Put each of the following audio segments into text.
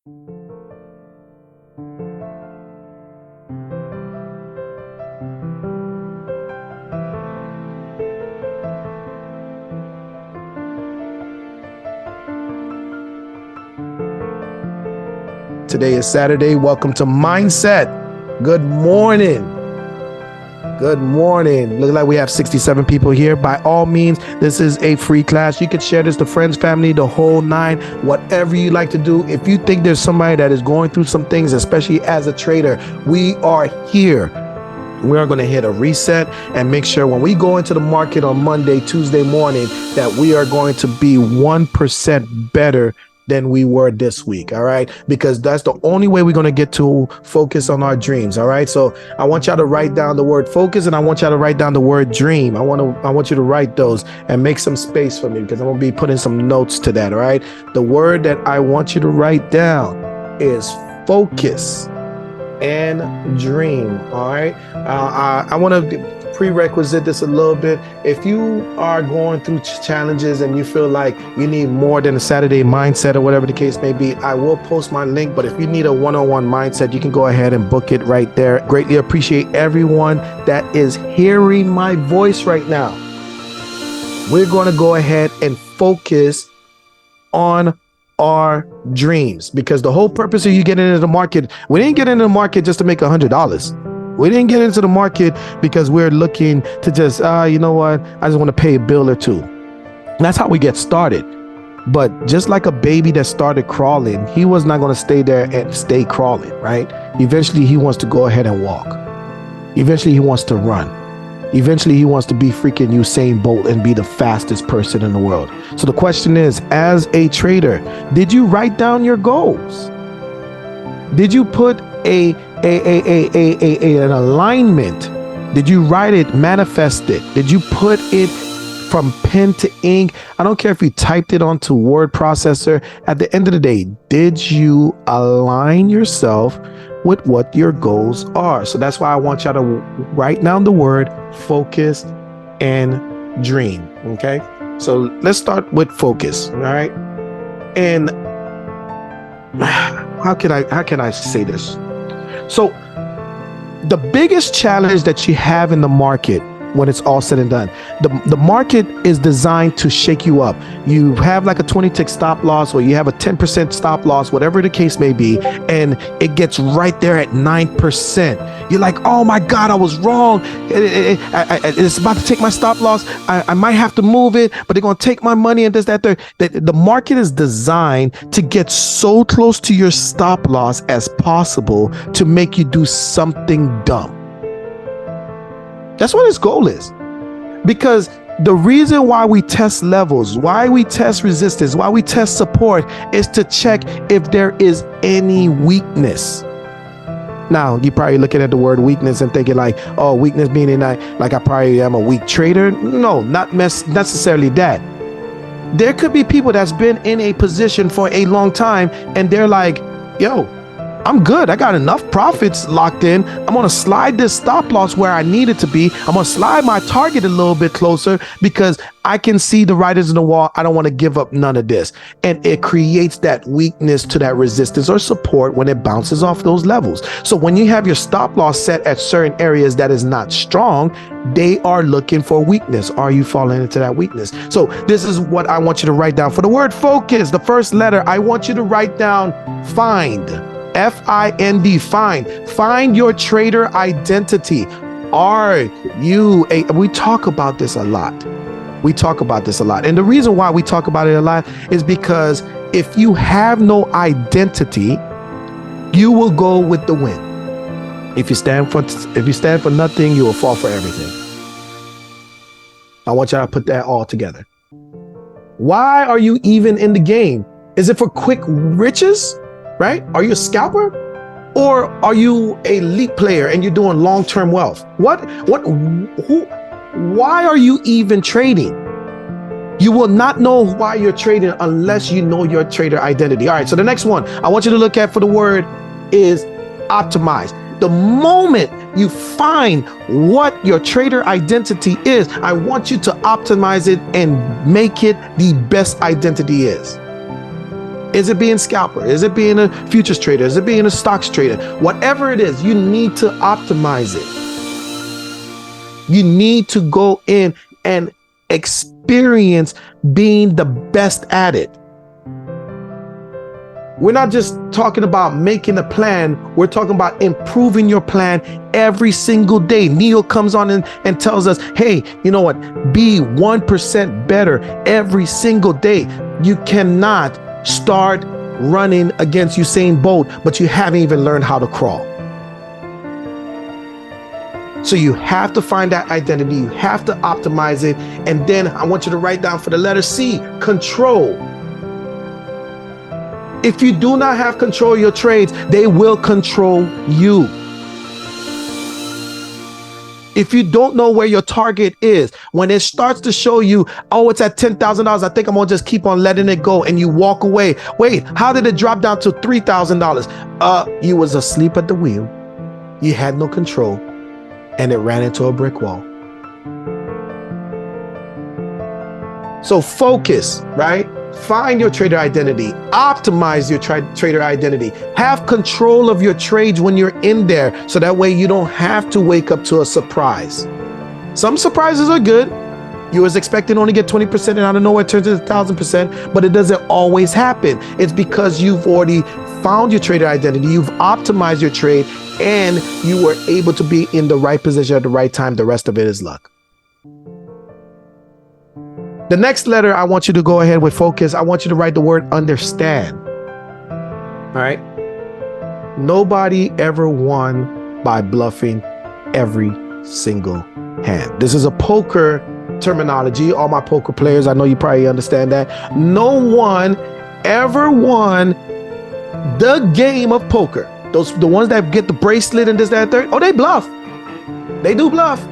Today is Saturday. Welcome to Mindset. Good morning. Good morning. Looks like we have 67 people here. By all means, this is a free class. You can share this to friends, family, the whole nine, whatever you like to do. If you think there's somebody that is going through some things, especially as a trader, we are here. We are going to hit a reset and make sure when we go into the market on Monday, Tuesday morning, that we are going to be 1% better than we were this week. All right. Because that's the only way we're going to get to focus on our dreams. All right. So I want y'all to write down the word focus and I want y'all to write down the word dream. I want you to write those and make some space for me because I'm going to be putting some notes to that. All right. The word that I want you to write down is focus and dream. All right. I want to prerequisite this a little bit. If you are going through challenges and you feel like you need more than a Saturday mindset or whatever the case may be, I will post my link. But if you need a one-on-one mindset, you can go ahead and book it right there. Greatly appreciate everyone that is hearing my voice right now. We're going to go ahead and focus on our dreams because the whole purpose of you getting into the market, we didn't get into the market just to make $100. We didn't get into the market because we're looking to just, you know what? I just want to pay a bill or two. That's how we get started. But just like a baby that started crawling, he was not going to stay there and stay crawling, right? Eventually, he wants to go ahead and walk. Eventually, he wants to run. Eventually, he wants to be freaking Usain Bolt and be the fastest person in the world. So the question is, as a trader, did you write down your goals? Did you put an alignment? Did you write it, manifest it? Did you put it from pen to ink? I don't care if you typed it onto word processor. At the end of the day, did you align yourself with what your goals are? So that's why I want y'all to write down the word focus and dream. Okay. So let's start with focus. All right. And how can I say this? So the biggest challenge that you have in the market when it's all said and done, the market is designed to shake you up. You have like a 20-tick stop loss or you have a 10% stop loss, whatever the case may be, and it gets right there at 9%. You're like, oh my God, I was wrong. It's about to take my stop loss. I might have to move it, but they're going to take my money and this, that, there. The market is designed to get so close to your stop loss as possible to make you do something dumb. That's what his goal is. Because the reason why we test levels, why we test resistance, why we test support is to check if there is any weakness. Now, you're probably looking at the word weakness and thinking like, oh, weakness meaning I probably am a weak trader. No, not necessarily that. There could be people that's been in a position for a long time and they're like, yo, I'm good. I got enough profits locked in. I'm going to slide this stop loss where I need it to be. I'm going to slide my target a little bit closer because I can see the writers in the wall. I don't want to give up none of this. And it creates that weakness to that resistance or support when it bounces off those levels. So when you have your stop loss set at certain areas that is not strong, they are looking for weakness. Are you falling into that weakness? So this is what I want you to write down. For the word focus, the first letter, I want you to write down find. F-I-N-D, find. Find your trader identity. We talk about this a lot. And the reason why we talk about it a lot is because if you have no identity, you will go with the wind. If you stand for nothing, you will fall for everything. I want y'all to put that all together. Why are you even in the game? Is it for quick riches? Right? Are you a scalper or are you a elite player and you're doing long-term wealth? Why are you even trading? You will not know why you're trading unless you know your trader identity. All right. So the next one I want you to look at for the word is optimize. The moment you find what your trader identity is, I want you to optimize it and make it the best identity is. Is it being scalper? Is it being a futures trader? Is it being a stocks trader? Whatever it is, you need to optimize it. You need to go in and experience being the best at it. We're not just talking about making a plan. We're talking about improving your plan every single day. Neil comes on and tells us, hey, you know what? Be 1% better every single day. You cannot start running against Usain Bolt, but you haven't even learned how to crawl. So you have to find that identity. You have to optimize it. And then I want you to write down for the letter C, control. If you do not have control of your trades, they will control you. If you don't know where your target is, when it starts to show you, oh, it's at $10,000, I think I'm gonna just keep on letting it go, and you walk away. Wait, how did it drop down to $3,000? You was asleep at the wheel. You had no control, and it ran into a brick wall. So focus, right? Find your trader identity, optimize your trader identity, have control of your trades when you're in there, so that way you don't have to wake up to a surprise. Some surprises are good. You was expecting only get 20% and out of nowhere it turns into 1,000%, but it doesn't always happen. It's because you've already found your trader identity, you've optimized your trade, and you were able to be in the right position at the right time. The rest of it is luck. The next letter I want you to go ahead with focus. I want you to write the word understand. All right. Nobody ever won by bluffing every single hand. This is a poker terminology. All my poker players, I know you probably understand that. No one ever won the game of poker. The ones that get the bracelet and this, that, and third. Oh, they bluff. They do bluff.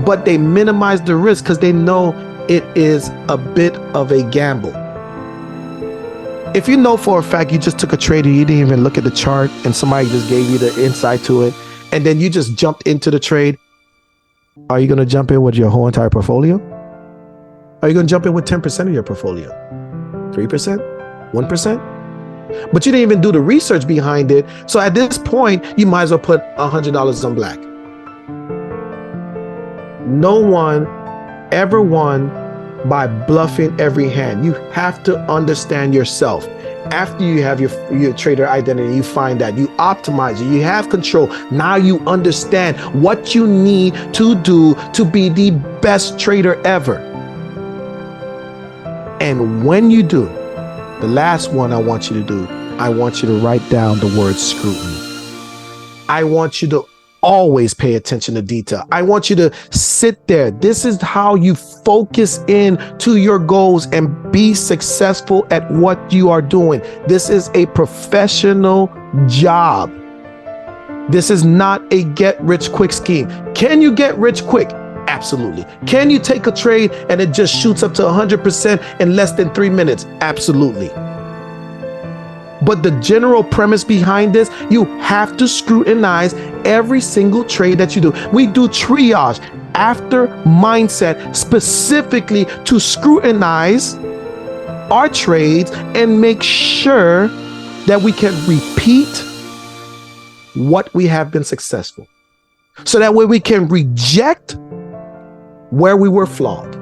But they minimize the risk because they know it is a bit of a gamble. If you know for a fact you just took a trade and you didn't even look at the chart and somebody just gave you the insight to it, and then you just jumped into the trade, are you going to jump in with your whole entire portfolio? Are you going to jump in with 10% of your portfolio? 3%? 1%? But you didn't even do the research behind it. So at this point, you might as well put $100 on black. No one ever won by bluffing every hand. You have to understand yourself. After you have your trader identity, you find that you optimize it, you have control. Now you understand what you need to do to be the best trader ever. And when you do, the last one I want you to do, I want you to write down the word scrutiny. I want you to always pay attention to detail. I want you to sit there. This is how you focus in to your goals and be successful at what you are doing. This is a professional job. This is not a get rich quick scheme. Can you get rich quick? Absolutely. Can you take a trade and it just shoots up to 100% in less than 3 minutes? Absolutely. But the general premise behind this, you have to scrutinize every single trade that you do. We do triage after mindset specifically to scrutinize our trades and make sure that we can repeat what we have been successful. So that way we can reject where we were flawed.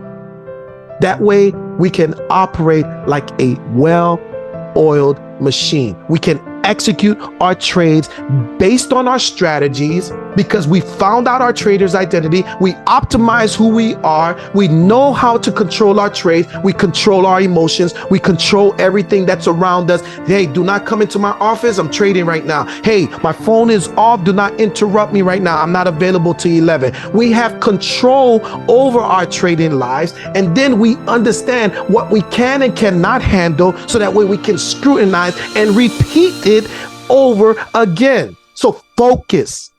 That way we can operate like a well-oiled machine. We can execute our trades based on our strategies because we found out our trader's identity. We optimize who we are. We know how to control our trades. We control our emotions. We control everything that's around us. Hey, do not come into my office. I'm trading right now. Hey, my phone is off. Do not interrupt me right now. I'm not available till 11. We have control over our trading lives, and then we understand what we can and cannot handle so that way we can scrutinize and repeat it over again. So focus.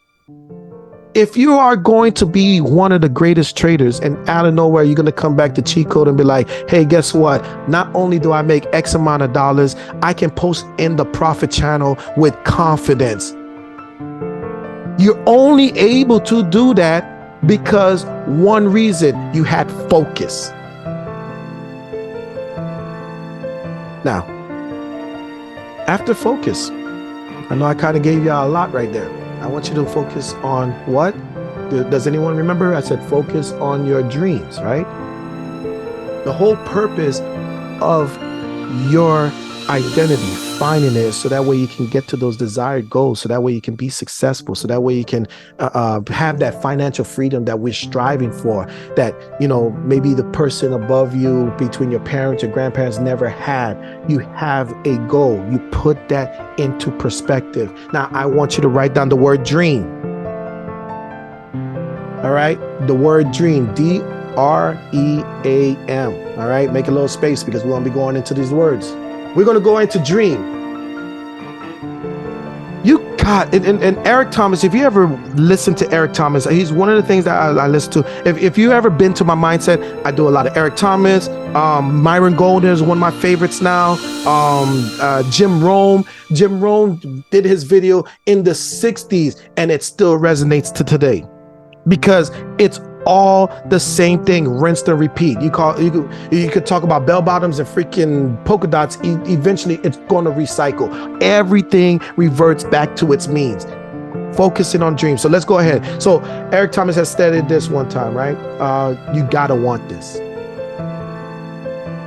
If you are going to be one of the greatest traders and out of nowhere, you're going to come back to cheat code and be like, hey, guess what? Not only do I make X amount of dollars, I can post in the profit channel with confidence. You're only able to do that because one reason, you had focus. Now, After focus, I know I kind of gave y'all a lot right there. I want you to focus on what? Does anyone remember? I said focus on your dreams, right? The whole purpose of your identity, finding it so that way you can get to those desired goals, so that way you can be successful, so that way you can have that financial freedom that we're striving for, that, you know, maybe the person above you, between your parents or grandparents, never had. You have a goal. You put that into perspective. Now, I want you to write down the word dream. All right? The word dream, DREAM. All right? Make a little space because we won't be going into these words. We're going to go into dream. You got, and Eric Thomas, if you ever listen to Eric Thomas, he's one of the things that I listen to. If you ever been to my mindset, I do a lot of Eric Thomas. Myron Golden is one of my favorites now. Jim Rohn. Jim Rohn did his video in the 60s and it still resonates to today because it's all the same thing, rinse and repeat. You could talk about bell bottoms and freaking polka dots. Eventually, it's going to recycle. Everything reverts back to its means. Focusing on dreams. So let's go ahead. So Eric Thomas has stated this one time, right? You gotta want this.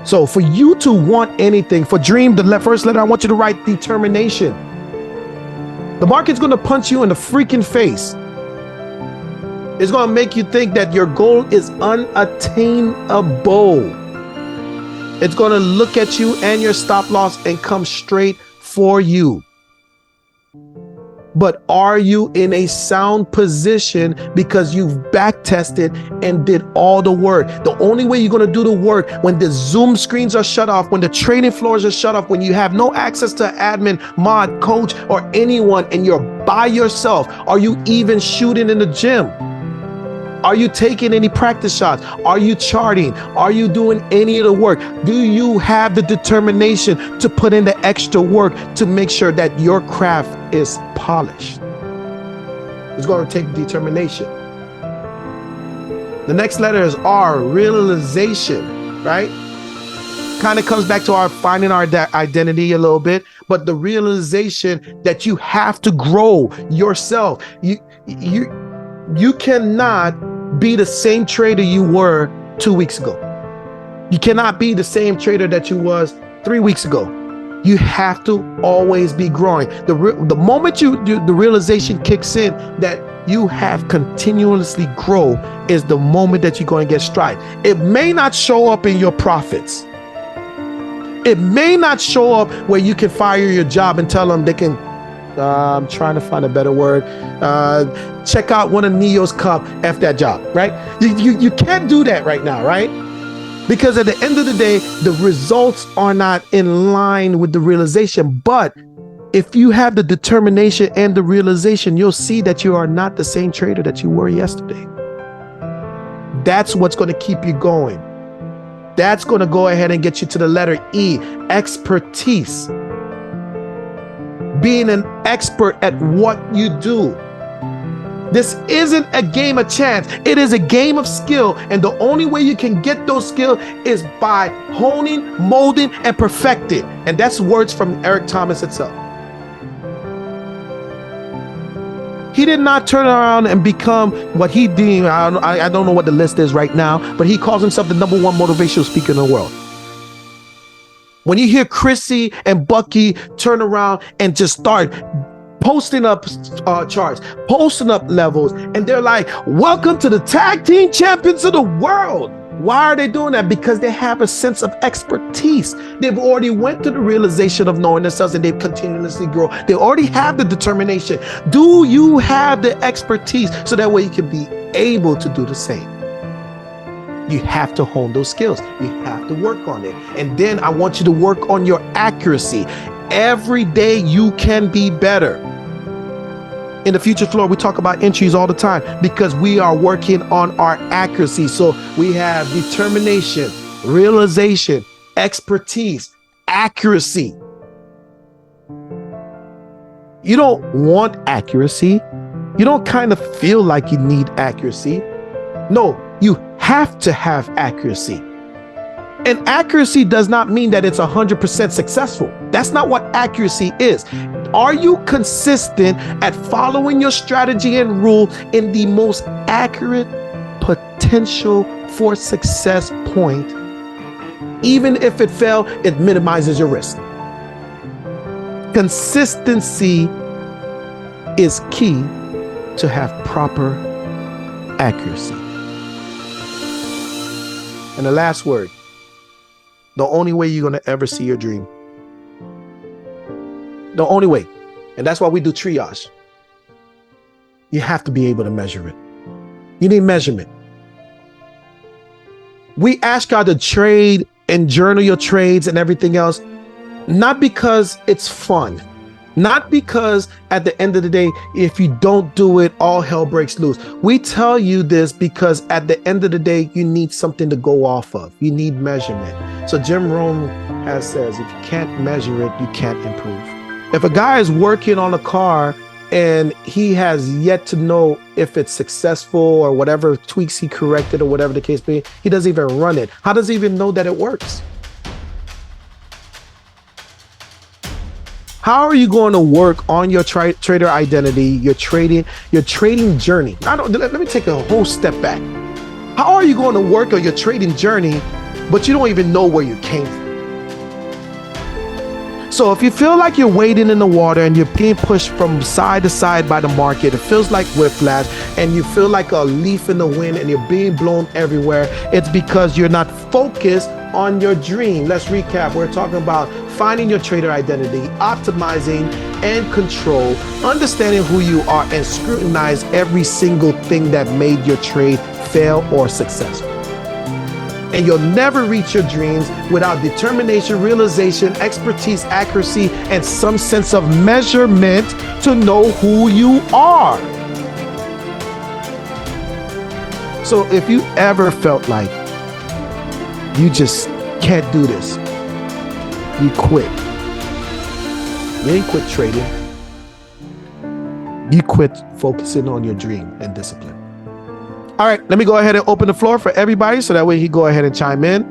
So for you to want anything, for dream, the first letter, I want you to write determination. The market's going to punch you in the freaking face. It's going to make you think that your goal is unattainable. It's going to look at you and your stop loss and come straight for you. But are you in a sound position because you've back tested and did all the work? The only way you're going to do the work when the Zoom screens are shut off, when the trading floors are shut off, when you have no access to admin, mod, coach, or anyone, and you're by yourself. Are you even shooting in the gym? Are you taking any practice shots? Are you charting? Are you doing any of the work? Do you have the determination to put in the extra work to make sure that your craft is polished? It's going to take determination. The next letter is R, realization, right? Kind of comes back to our finding our identity a little bit, but the realization that you have to grow yourself. You cannot be the same trader you were 2 weeks ago. You cannot be the same trader that you was 3 weeks ago. You have to always be growing. The moment the realization kicks in that you have continuously grow is the moment that you're going to get stride. It may not show up in your profits. It may not show up where you can fire your job and tell them they can, I'm trying to find a better word. Check out one of Neo's Cup, F that job, right? You can't do that right now, right? Because at the end of the day, the results are not in line with the realization. But if you have the determination and the realization, you'll see that you are not the same trader that you were yesterday. That's what's going to keep you going. That's going to go ahead and get you to the letter E, expertise. Being an expert at what you do. This isn't a game of chance. It is a game of skill. And the only way you can get those skills is by honing, molding, and perfecting. And that's words from Eric Thomas itself. He did not turn around and become what he deemed, I don't know what the list is right now, but he calls himself the #1 motivational speaker in the world. When you hear Chrissy and Bucky turn around and just start posting up charts, posting up levels, and they're like, welcome to the tag team champions of the world. Why are they doing that? Because they have a sense of expertise. They've already went to the realization of knowing themselves and they've continuously grown. They already have the determination. Do you have the expertise so that way you can be able to do the same? You have to hone those skills. You have to work on it. And then I want you to work on your accuracy. Every day you can be better. In the Future Floor, we talk about entries all the time because we are working on our accuracy. So we have determination, realization, expertise, accuracy. You don't want accuracy. You don't kind of feel like you need accuracy. No, you have to have accuracy. And accuracy does not mean that it's 100% successful. That's not what accuracy is. Are you consistent at following your strategy and rule in the most accurate potential for success point? Even if it fails, it minimizes your risk. Consistency is key to have proper accuracy. And the last word, the only way you're going to ever see your dream. The only way. And that's why we do triage. You have to be able to measure it. You need measurement. We ask y'all to trade and journal your trades and everything else, not because it's fun, not because at the end of the day, if you don't do it, all hell breaks loose. We tell you this because at the end of the day, you need something to go off of. You need measurement. So Jim Rohn says, if you can't measure it, you can't improve. If a guy is working on a car and he has yet to know if it's successful or whatever tweaks he corrected or whatever the case may be, he doesn't even run it. How does he even know that it works? How are you going to work on your trader identity, your trading journey? Let me take a whole step back. How are you going to work on your trading journey, but you don't even know where you came from? So if you feel like you're wading in the water and you're being pushed from side to side by the market, it feels like whiplash, and you feel like a leaf in the wind and you're being blown everywhere, it's because you're not focused on your dream. Let's recap. We're talking about finding your trader identity, optimizing and control, understanding who you are, and scrutinize every single thing that made your trade fail or successful. And you'll never reach your dreams without determination, realization, expertise, accuracy, and some sense of measurement to know who you are. So if you ever felt like you just can't do this, you quit. You ain't quit trading. You quit focusing on your dream and discipline. All right, let me go ahead and open the floor for everybody so that way he go ahead and chime in.